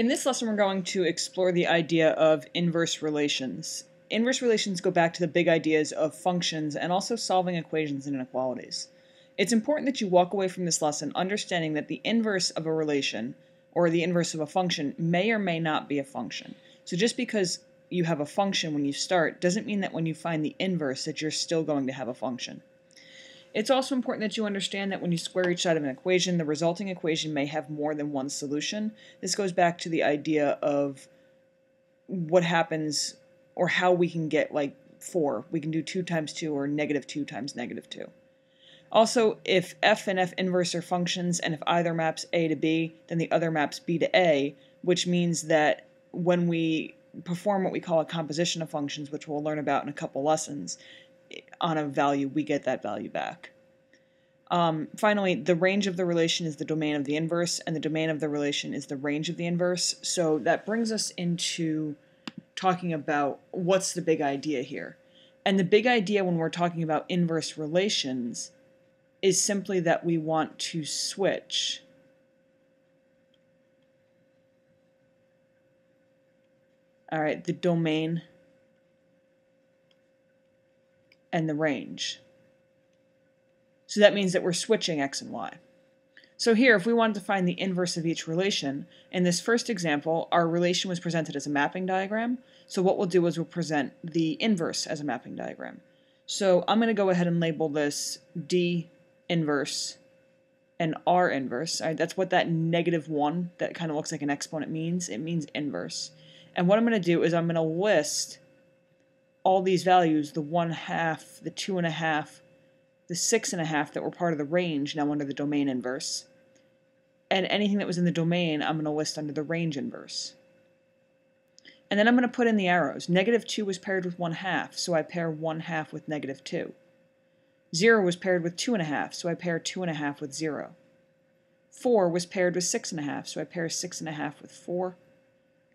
In this lesson, we're going to explore the idea of inverse relations. Inverse relations go back to the big ideas of functions and also solving equations and inequalities. It's important that you walk away from this lesson understanding that the inverse of a relation, or the inverse of a function, may or may not be a function. So just because you have a function when you start doesn't mean that when you find the inverse that you're still going to have a function. It's also important that you understand that when you square each side of an equation, the resulting equation may have more than one solution. This goes back to the idea of what happens or how we can get like 4. We can do 2 times 2 or negative 2 times negative 2. Also, if f and f inverse are functions and if either maps a to b, then the other maps b to a, which means that when we perform what we call a composition of functions, which we'll learn about in a couple lessons, on a value, we get that value back. Finally, the range of the relation is the domain of the inverse, and the domain of the relation is the range of the inverse. So that brings us into talking about what's the big idea here. And the big idea when we're talking about inverse relations is simply that we want to switch the domain and the range. So that means that we're switching x and y. So here, if we wanted to find the inverse of each relation, in this first example, our relation was presented as a mapping diagram. So what we'll do is we'll present the inverse as a mapping diagram. So I'm going to go ahead and label this D inverse and R inverse. That's what that -1 that kind of looks like an exponent means. It means inverse. And what I'm going to do is I'm going to list all these values, the 1/2, the 2.5, the 6.5 that were part of the range now under the domain inverse. And anything that was in the domain, I'm going to list under the range inverse. And then I'm going to put in the arrows. -2 was paired with 1/2, so I pair 1/2 with -2. 0 was paired with 2.5, so I pair 2.5 with 0. 4 was paired with 6.5, so I pair 6.5 with 4.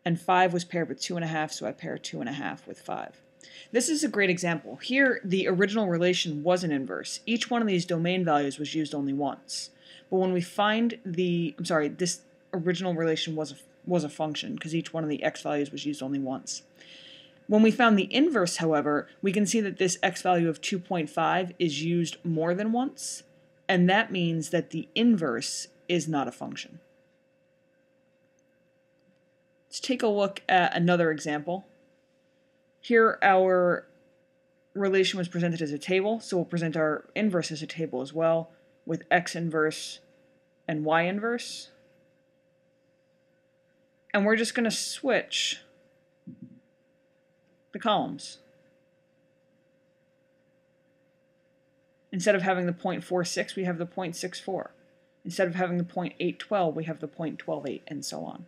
And 5 was paired with 2.5, so I pair 2.5 with 5. This is a great example. Here, the original relation was an inverse. Each one of these domain values was used only once. But when we find this original relation was a function because each one of the x values was used only once. When we found the inverse, however, we can see that this x value of 2.5 is used more than once, and that means that the inverse is not a function. Let's take a look at another example. Here our relation was presented as a table, so we'll present our inverse as a table as well, with x inverse and y inverse. And we're just going to switch the columns. Instead of having the 0.46, we have the 0.64. Instead of having the 0.812, we have the 0.128, and so on.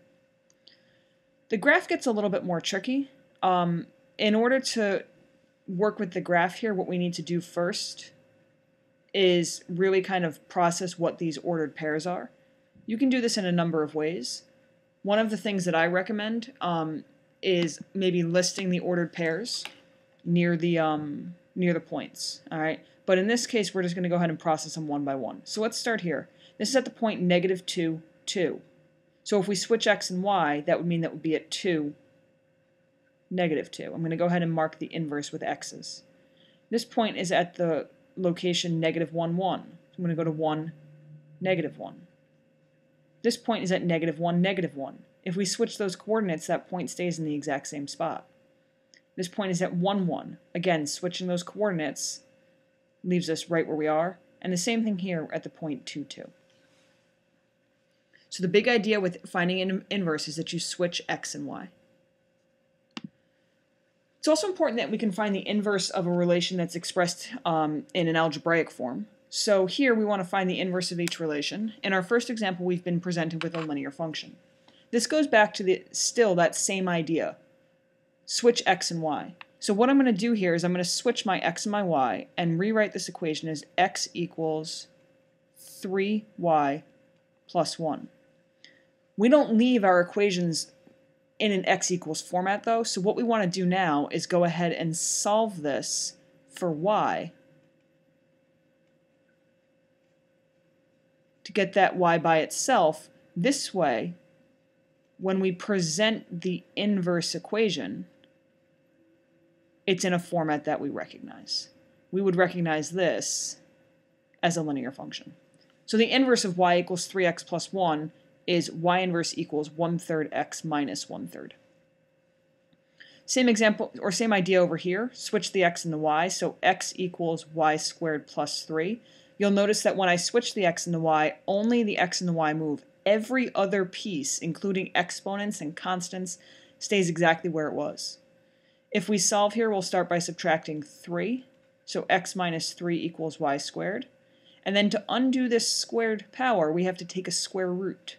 The graph gets a little bit more tricky. In order to work with the graph here, what we need to do first is really kind of process what these ordered pairs are. You can do this in a number of ways. One of the things that I recommend is maybe listing the ordered pairs near the points. All right, but in this case, we're just going to go ahead and process them one by one. So let's start here. This is at the point -2, 2. So if we switch x and y, that would mean that would be at 2, -2. I'm going to go ahead and mark the inverse with x's. This point is at the location -1, 1. So I'm going to go to 1, -1. This point is at -1, -1. If we switch those coordinates, that point stays in the exact same spot. This point is at 1, 1. Again, switching those coordinates leaves us right where we are. And the same thing here at the point 2, 2. So the big idea with finding an inverse is that you switch x and y. It's also important that we can find the inverse of a relation that's expressed in an algebraic form. So here we want to find the inverse of each relation. In our first example, we've been presented with a linear function. This goes back to still that same idea. Switch x and y. So what I'm going to do here is I'm going to switch my x and my y and rewrite this equation as x equals 3y plus 1. We don't leave our equations in an x equals format though, so what we want to do now is go ahead and solve this for y to get that y by itself. This way when we present the inverse equation, it's in a format that we recognize. We would recognize this as a linear function. So the inverse of y equals 3x plus 1 is y inverse equals 1/3 x minus 1/3. Same example, or same idea over here. Switch the x and the y, so x equals y squared plus 3. You'll notice that when I switch the x and the y, only the x and the y move. Every other piece, including exponents and constants, stays exactly where it was. If we solve here, we'll start by subtracting 3. So x minus 3 equals y squared. And then to undo this squared power, we have to take a square root.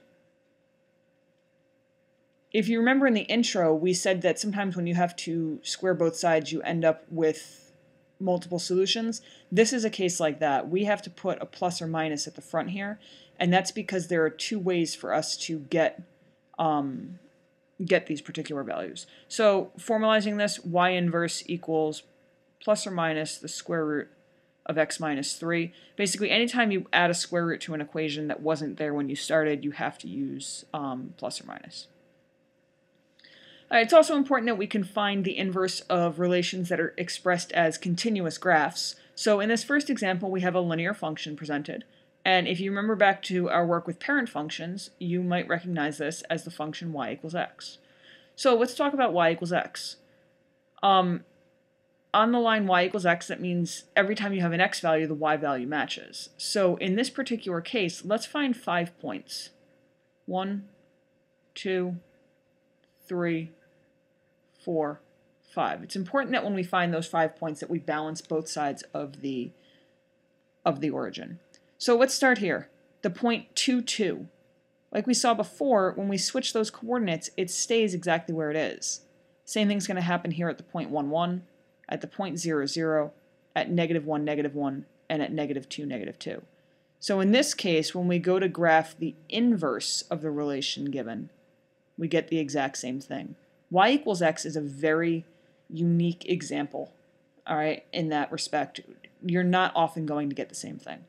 If you remember in the intro, we said that sometimes when you have to square both sides, you end up with multiple solutions. This is a case like that. We have to put a plus or minus at the front here, and that's because there are two ways for us to get these particular values. So formalizing this, y inverse equals plus or minus the square root of x minus 3. Basically, anytime you add a square root to an equation that wasn't there when you started, you have to use plus or minus. It's also important that we can find the inverse of relations that are expressed as continuous graphs. So in this first example, we have a linear function presented. And if you remember back to our work with parent functions, you might recognize this as the function y equals x. So let's talk about y equals x. On the line y equals x, that means every time you have an x value, the y value matches. So in this particular case, let's find 5 points. 1, 2, 3, 4, 5. It's important that when we find those 5 points that we balance both sides of the origin. So let's start here. The point 2, 2. Like we saw before, when we switch those coordinates, it stays exactly where it is. Same thing's going to happen here at the point 1, 1, at the point 0, 0, at -1, -1, and at -2, -2. So in this case, when we go to graph the inverse of the relation given, we get the exact same thing. Y equals x is a very unique example, all right, in that respect. You're not often going to get the same thing.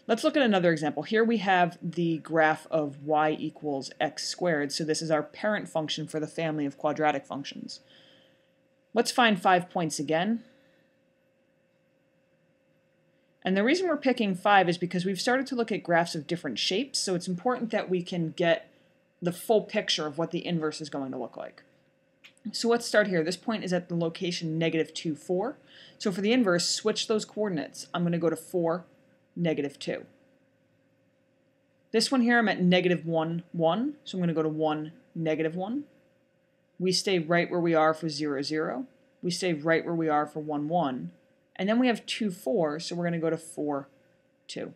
Let's look at another example. Here we have the graph of y equals x squared, so this is our parent function for the family of quadratic functions. Let's find 5 points again. And the reason we're picking 5 is because we've started to look at graphs of different shapes, so it's important that we can get the full picture of what the inverse is going to look like. So let's start here. This point is at the location -2, 4. So for the inverse, switch those coordinates. I'm going to go to 4, -2. This one here, I'm at -1, 1. So I'm going to go to 1, -1. We stay right where we are for 0, 0. We stay right where we are for 1, 1. And then we have 2, 4, so we're going to go to 4, 2.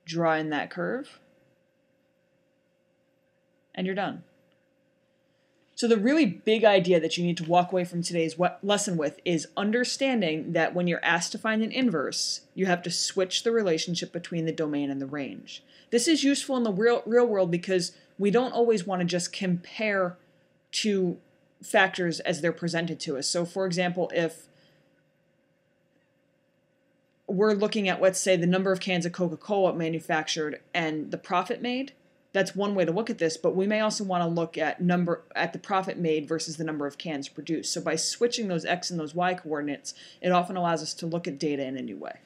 Draw in that curve. And you're done. So the really big idea that you need to walk away from today's lesson with is understanding that when you're asked to find an inverse, you have to switch the relationship between the domain and the range. This is useful in the real world because we don't always want to just compare two factors as they're presented to us. So for example, if we're looking at, let's say, the number of cans of Coca-Cola manufactured and the profit made, that's one way to look at this, but we may also want to look at the profit made versus the number of cans produced. So by switching those x and those y coordinates, it often allows us to look at data in a new way.